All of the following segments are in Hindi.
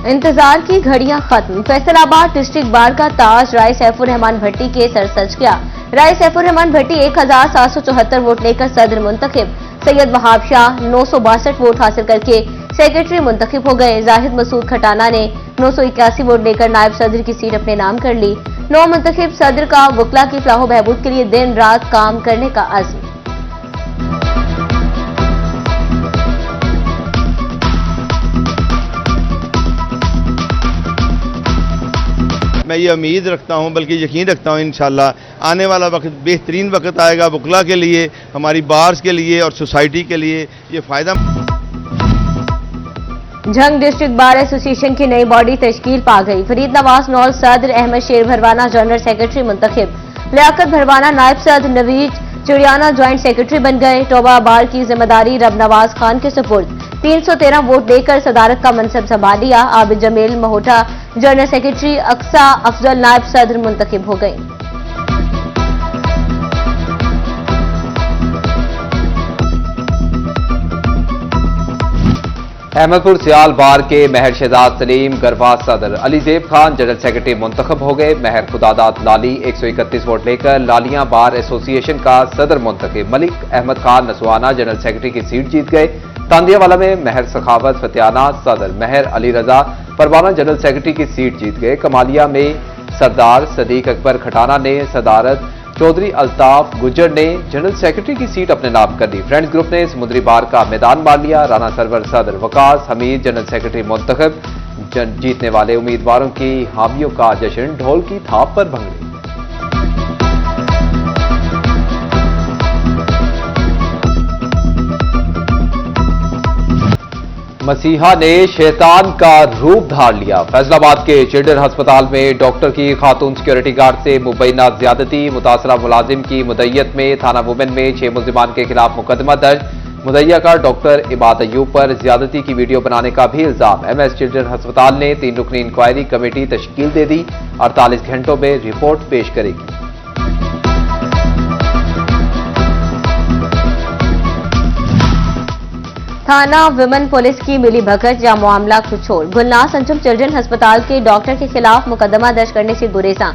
इंतजार की घड़ियां खत्म। फैसलाबाद डिस्ट्रिक्ट बार का ताज राय सैफुर रहमान भट्टी के सर सज गया। राय सैफुर रहमान भट्टी 1774 वोट लेकर सदर मुंतखब। सैयद वहाब शाह 962 वोट हासिल करके सेक्रेटरी मुंतखब हो गए। जाहिद मसूद खटाना ने 981 वोट लेकर नायब सदर की सीट अपने नाम कर ली। नौ मुंतखब सदर का वकला की फलाह बहबूद के लिए दिन रात काम करने का अज़्म। मैं ये उम्मीद रखता हूँ, बल्कि यकीन रखता हूँ, इंशाल्लाह आने वाला वक्त बेहतरीन वक्त आएगा वकला के लिए, हमारी बार्स के लिए और सोसाइटी के लिए। ये फायदा। झंग डिस्ट्रिक्ट बार एसोसिएशन की नई बॉडी तश्कील पा गई। फरीद नवाज नौल सदर, अहमद शेर भरवाना जनरल सेक्रेटरी मुंतखब। लियाकत भरवाना नायब सदर, नवीद चिड़ियाना ज्वाइंट सेक्रेटरी बन गए। टोबा बार की जिम्मेदारी रब नवाज खान के सुपुर्द। 313 वोट देकर सदारत का मनसब संभाल लिया। आबिद जमील महोटा जनरल सेक्रेटरी, अक्सा अफजल नायब सदर मुंतखब हो गए। अहमदपुर सियाल बार के महर शहजाद सलीम गरबा सदर, अलीजेब खान जनरल सेक्रेटरी मुंतखब हो गए। महर खुदादात लाली 131 वोट लेकर लालियां बार एसोसिएशन का सदर मुंतखब। मलिक अहमद खान नसवाना जनरल सेक्रेटरी की सीट जीत गए। तांदियावाला में महर सखावत फतियाना सदर, महर अली रजा परवाना जनरल सेक्रेटरी की सीट जीत गए। कमालिया में सरदार सदीक अकबर खटाना ने सदारत, चौधरी अल्ताफ गुज्जर ने जनरल सेक्रेटरी की सीट अपने नाम कर ली। फ्रेंड्स ग्रुप ने समुद्री बार का मैदान मार लिया। राना सरवर सदर, वकास हमीद जनरल सेक्रेटरी मुंतखब। जीतने वाले उम्मीदवारों की हामियों का जश्न ढोल की थाप पर भंग। मसीहा ने शैतान का रूप धार लिया। फैसलाबाद के चिल्ड्रन अस्पताल में डॉक्टर की खातून सिक्योरिटी गार्ड से मुबैना ज्यादती। मुतासरा मुलाजिम की मुद्दत में थाना वुमेन में 6 मुल्जिमान के खिलाफ मुकदमा दर्ज। मुद्दइया का डॉक्टर इबाद अयूब पर ज्यादती की वीडियो बनाने का भी इल्जाम। एमएस चिल्ड्रन अस्पताल ने 3 रुकनी इंक्वायरी कमेटी तश्कील दे दी। 48 घंटों में रिपोर्ट पेश करेगी। थाना विमेन पुलिस की मिली भगत या मामला कुछ और। गुलनाज अंजुम चिल्ड्रन अस्पताल के डॉक्टर के खिलाफ मुकदमा दर्ज करने से गुरेजा।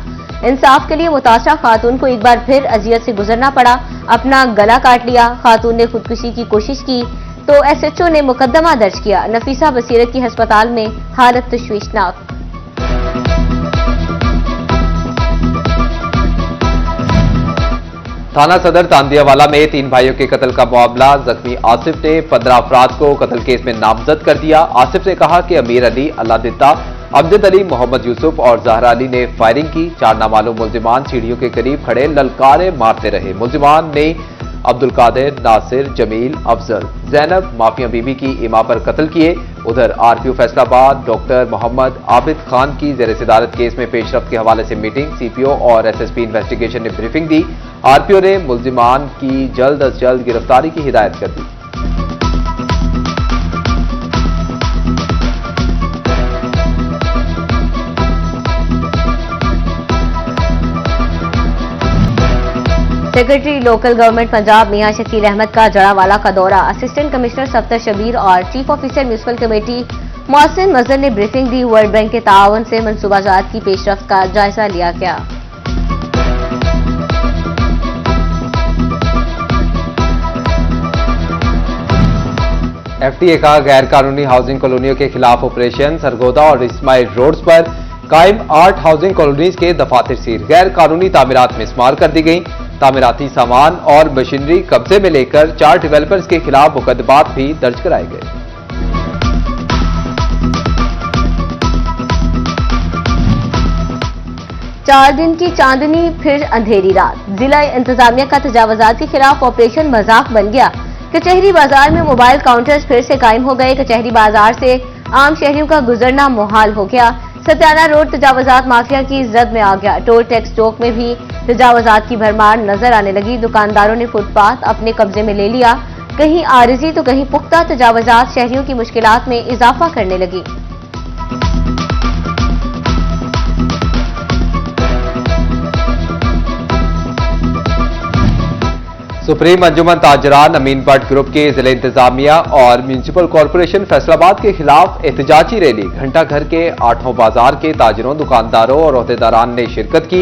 इंसाफ के लिए मुतासरा खातून को एक बार फिर अजियत से गुजरना पड़ा। अपना गला काट लिया। खातून ने खुदकुशी की कोशिश की तो एसएचओ ने मुकदमा दर्ज किया। नफीसा बसीरत की अस्पताल में हालत तशवीशनाक। थाना सदर तांदियावाला में 3 भाइयों के कत्ल का मामला। जख्मी आसिफ ने 15 अफराद को कत्ल केस में नामजद कर दिया। आसिफ ने कहा कि अमीर अली, अल्लादित्ता, अमजद अली, मोहम्मद यूसुफ और जहरा अली ने फायरिंग की। 4 नामालूम मुल्जिमान सीढ़ियों के करीब खड़े ललकारे मारते रहे। मुल्जिमान ने अब्दुल कादिर, नासिर, जमील, अफजल, जैनब, माफिया बीबी की इमा पर कत्ल किए। उधर आरपीओ फैसलाबाद डॉक्टर मोहम्मद आबिद खान की ज़ेर सदारत केस में पेशरफ्त के हवाले से मीटिंग। सीपीओ और एसएसपी इन्वेस्टिगेशन ने ब्रीफिंग दी। आरपीओ ने मुल्जिमान की जल्द अज जल्द गिरफ्तारी की हिदायत कर दी। Secretary local government Punjab Mian Shakeel Ahmad का जड़ावाला का दौरा। असिस्टेंट कमिश्नर सफ्तर शबीर और chief officer municipal committee Mohsin Mazhar ने ब्रीफिंग दी। वर्ल्ड बैंक के ताआवन से मनसूबाजात की पेशरफ्त का जायजा लिया गया। एफटीए का गैर कानूनी हाउसिंग कॉलोनियों के खिलाफ ऑपरेशन। सरगोदा और इस्माइल रोड्स पर कायम 8 हाउसिंग कॉलोनीज के दफातर सील। गैर कानूनी तामीरात मिसमार कर दी गई। तामीराती सामान और मशीनरी कब्जे में लेकर 4 डेवलपर्स के खिलाफ मुकदमात भी दर्ज कराए गए। चार दिन की चांदनी फिर अंधेरी रात। जिला इंतजामिया का तजावजात के खिलाफ ऑपरेशन मजाक बन गया। कचहरी बाजार में मोबाइल काउंटर्स फिर से कायम हो गए। कचहरी बाजार से आम शहरियों का गुजरना मुहाल हो गया। सत्याना रोड तजावजात माफिया की जद में आ गया। टोल टैक्स चौक में भी तजावजात की भरमार नजर आने लगी। दुकानदारों ने फुटपाथ अपने कब्जे में ले लिया। कहीं आरिजी तो कहीं पुख्ता तजावजात शहरियों की मुश्किलात में इजाफा करने लगी। सुप्रीम अंजुमन ताजरान अमीन भट्ट ग्रुप के जिला इंतजामिया और म्यूनिसिपल कॉरपोरेशन फैसलाबाद के खिलाफ एहतजाजी रैली घंटा घर के 8 बाजार के ताजरों, दुकानदारों और अहदेदारान ने शिरकत की।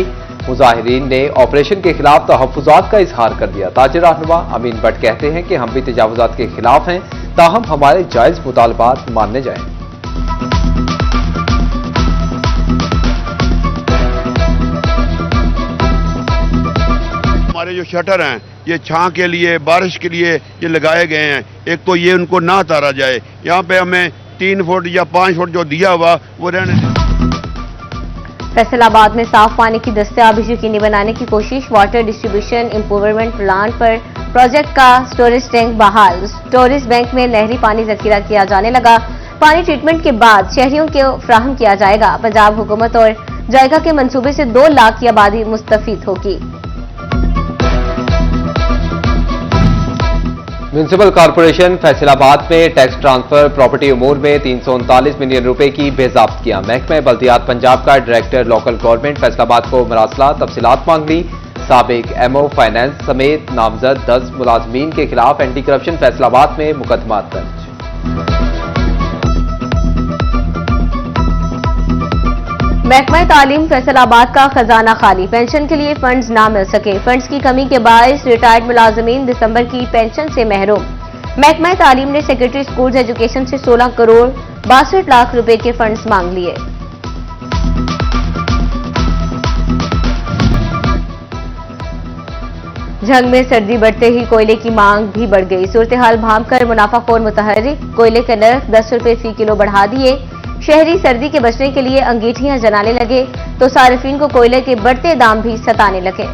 मुजाहिरीन ने ऑपरेशन के खिलाफ तहफ्फुजात का इजहार कर दिया। ताजर रहनुमा अमीन भट्ट कहते हैं कि हम भी तजावुजात के खिलाफ हैं, ताहम हमारे जायज मुतालबात मानने जाएं। हमारे जो शटर हैं ये छां के लिए, बारिश के लिए ये लगाए गए हैं। एक तो ये उनको ना उतारा जाए, यहाँ पे हमें 3 फुट या 5 फुट जो दिया हुआ वो रहने दें। फैसलाबाद में साफ पानी की दस्तयाबी यकीनी बनाने की कोशिश। वाटर डिस्ट्रीब्यूशन इंप्रूवमेंट प्लांट पर प्रोजेक्ट का स्टोरेज टैंक बहाल। स्टोरेज बैंक में नहरी पानी जखीरा किया जाने लगा। पानी ट्रीटमेंट के बाद शहरियों को फ्राहम किया जाएगा। पंजाब हुकूमत और जायका के मंसूबे से 2 लाख की आबादी मुस्तफीद होगी। म्यूनिसिपल कॉरपोरेशन फैसलाबाद में टैक्स ट्रांसफर प्रॉपर्टी उमूर में 339 मिलियन रुपए की बेजाब्त किया। महकमा बल्दियात पंजाब का डायरेक्टर लोकल गवर्नमेंट फैसलाबाद को मरासला तफसीलात मांग ली। साबिक एमओ फाइनेंस समेत नामजद 10 मुलाजमीन के खिलाफ एंटी करप्शन फैसलाबाद में मुकदमा दर्ज। महकमा तालीम फैसलाबाद का खजाना खाली। पेंशन के लिए फंड्स ना मिल सके। फंड्स की कमी के बायस रिटायर्ड मुलाजमीन दिसंबर की पेंशन से महरूम। महकमा तालीम ने सेक्रेटरी स्कूल्स एजुकेशन से 16 करोड़ 62 लाख रुपए के फंड्स मांग लिए। जंग में सर्दी बढ़ते ही कोयले की मांग भी बढ़ गई। सूरत हाल भांपकर मुनाफाखोर मुतहर्रिक कोयले के नर्ख 10 रुपए फी किलो बढ़ा दिए। शहरी सर्दी के बचने के लिए अंगीठियां जलाने लगे तो सारिफीन को कोयले के बढ़ते दाम भी सताने लगे।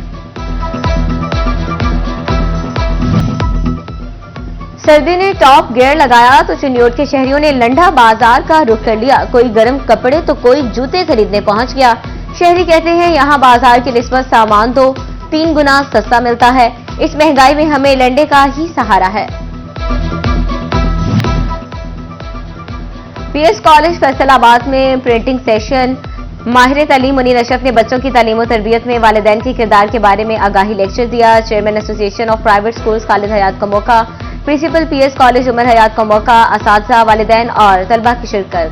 सर्दी ने टॉप गियर लगाया तो चिन्योट के शहरियों ने लंडा बाजार का रुख कर लिया। कोई गर्म कपड़े तो कोई जूते खरीदने पहुंच गया। शहरी कहते हैं यहां बाजार की निस्बत सामान तो 3 गुना सस्ता मिलता है। इस महंगाई में हमें लंडे का ही सहारा है। पीएस कॉलेज फैसलाबाद में प्रिंटिंग सेशन। माहिर तालीम मुनीर अशरफ ने बच्चों की तालीम और तरबियत में वालिदैन के किरदार के बारे में आगाही लेक्चर दिया। Chairman association of private schools Khalid Hayat का मौका। Principal PS college Umar Hayat का मौका। असातिज़ा, वालिदैन और तलबा की शिरकत।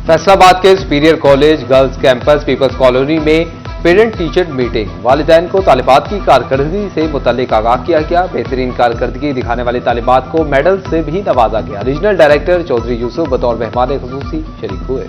फैसलाबाद के सुपीरियर कॉलेज गर्ल्स कैंपस पीपल्स कॉलोनी में पेरेंट टीचर मीटिंग। वालिदैन को तालिबात की कारकर्दगी से मुतल्लिक आगाह किया गया। बेहतरीन कारकर्दगी दिखाने वाली तालिबात को मेडल से भी नवाजा गया। रीजनल डायरेक्टर चौधरी यूसुफ बतौर मेहमान खुसूसी शरीक हुए।